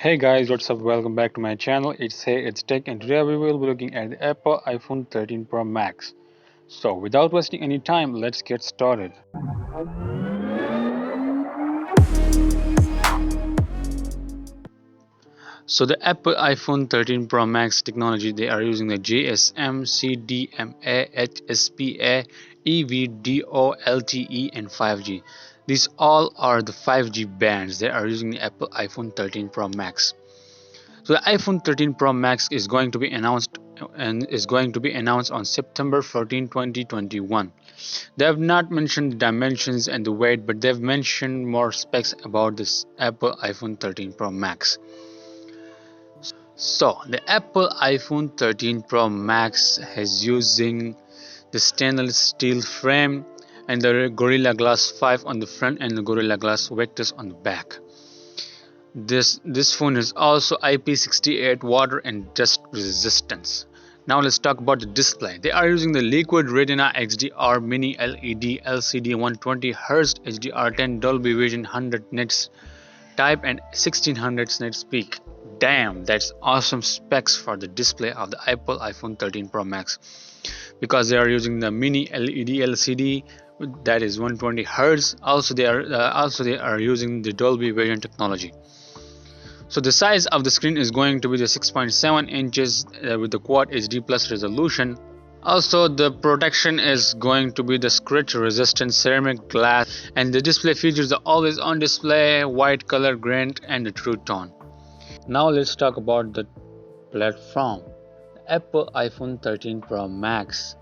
Hey guys, what's up? Welcome back to my channel. It's Tech, and today we will be looking at the Apple iPhone 13 Pro Max. So, without wasting any time, let's get started. So, the Apple iPhone 13 Pro Max technology, they are using the GSM, CDMA, HSPA, EVDO, LTE, and 5G. These all are the 5G bands. They are using the Apple iPhone 13 Pro Max. So the iPhone 13 Pro Max is going to be announced on September 14, 2021. They have not mentioned the dimensions and the weight, but they've mentioned more specs about this Apple iPhone 13 Pro Max. So the Apple iPhone 13 Pro Max is using the stainless steel frame and the Gorilla Glass 5 on the front and the Gorilla Glass Victus on the back. This phone is also IP68 water and dust resistance. Now let's talk about the display. They are using the Liquid Retina XDR Mini LED LCD 120Hz HDR10 Dolby Vision 100 nits type and 1600 nits peak. Damn, that's awesome specs for the display of the Apple iPhone 13 Pro Max, because they are using the Mini LED LCD that is 120 Hz. Also they are using the Dolby Vision technology. So the size of the screen is going to be the 6.7 inches with the Quad HD Plus resolution. Also the protection is going to be the scratch resistant ceramic glass, and the display features the always on display, white color gradient, and the true tone. Now let's talk about the platform. The Apple iPhone 13 Pro Max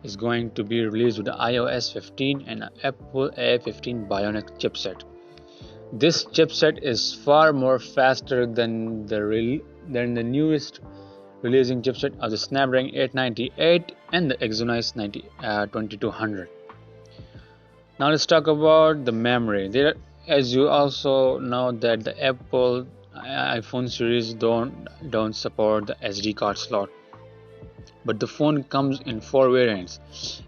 is going to be released with the iOS 15 and Apple A15 Bionic chipset. This chipset is far more faster than the newest releasing chipset of the Snapdragon 898 and the Exynos 2200. Now let's talk about the memory. As you also know that the Apple iPhone series don't support the SD card slot, but the phone comes in 4 variants,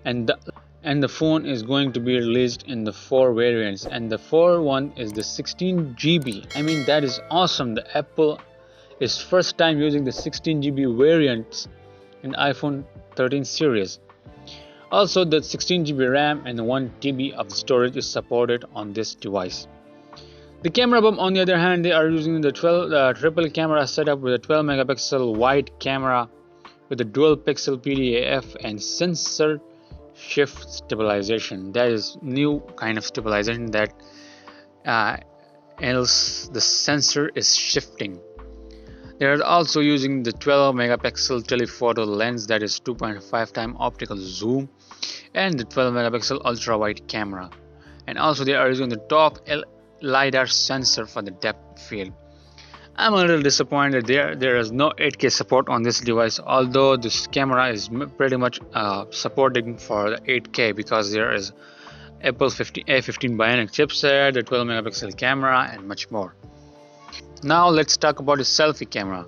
and the phone is going to be released in the 4 variants, and the 4 one is the 16 GB. I mean, that is awesome. The Apple is first time using the 16 GB variants in iPhone 13 series. Also the 16 GB RAM and the 1 TB of storage is supported on this device. The camera bump, on the other hand, they are using the triple camera setup with a 12 megapixel wide camera with a dual pixel PDAF and sensor shift stabilization. That is new kind of stabilization that else the sensor is shifting. They are also using the 12 megapixel telephoto lens, that is 2.5 time optical zoom, and the 12 megapixel ultra wide camera. And also they are using the top LiDAR sensor for the depth field. I'm a little disappointed there is no 8K support on this device, although this camera is pretty much supporting for the 8K, because there is Apple A15 Bionic chipset, the 12 megapixel camera, and much more. Now let's talk about the selfie camera.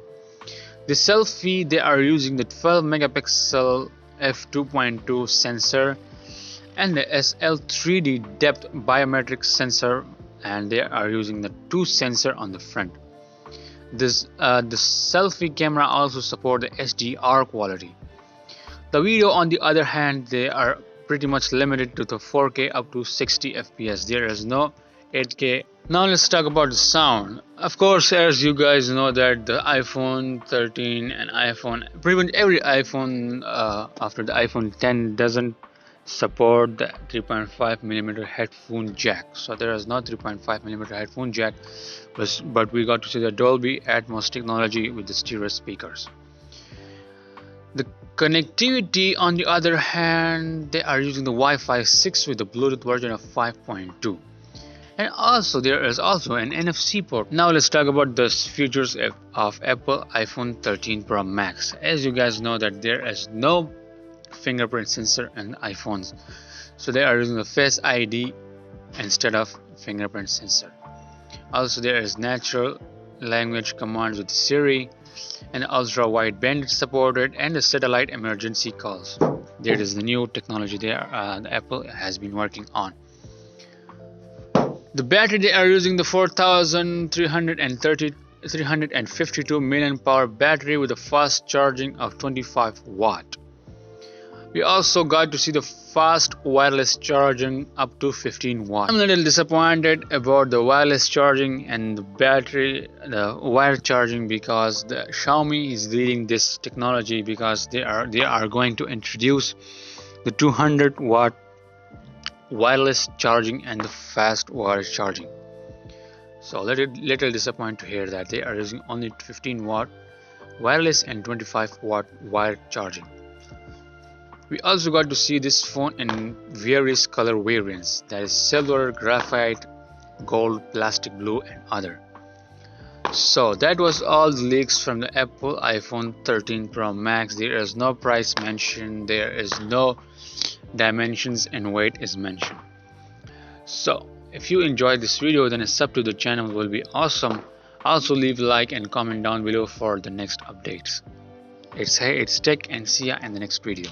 The selfie, they are using the 12 megapixel f2.2 sensor and the SL3D depth biometric sensor, and they are using the 2 sensor on the front. The selfie camera also support the HDR quality. The video, on the other hand, they are pretty much limited to the 4K up to 60 FPS. There is no 8K. Now let's talk about the sound. Of course, as you guys know that the iPhone 13 and pretty much every iPhone after the iPhone 10 doesn't support the 3.5mm headphone jack. So there is no 3.5mm headphone jack, but we got to see the Dolby Atmos technology with the stereo speakers. The connectivity, on the other hand, they are using the Wi-Fi 6 with the Bluetooth version of 5.2. And also there is also an NFC port. Now let's talk about the features of Apple iPhone 13 Pro Max. As you guys know that there is no fingerprint sensor in iPhones, so they are using the Face ID instead of fingerprint sensor. Also there is natural language commands with Siri, and ultra wide band supported, and the satellite emergency calls. There is the new technology the Apple has been working on. The battery, they are using the 4330 352 million power battery with a fast charging of 25 watt. We also got to see the fast wireless charging up to 15 watt. I'm a little disappointed about the wireless charging and the battery, the wire charging, because the Xiaomi is leading this technology, because they are going to introduce the 200 watt wireless charging and the fast wire charging. So little disappointed to hear that they are using only 15 watt wireless and 25 watt wire charging. We also got to see this phone in various color variants, that is silver, graphite, gold, plastic blue and other. So that was all the leaks from the Apple iPhone 13 Pro Max. There is no price mentioned, there is no dimensions and weight is mentioned. So if you enjoyed this video, then a sub to the channel will be awesome. Also leave a like and comment down below for the next updates. It's Tech, and see ya in the next video.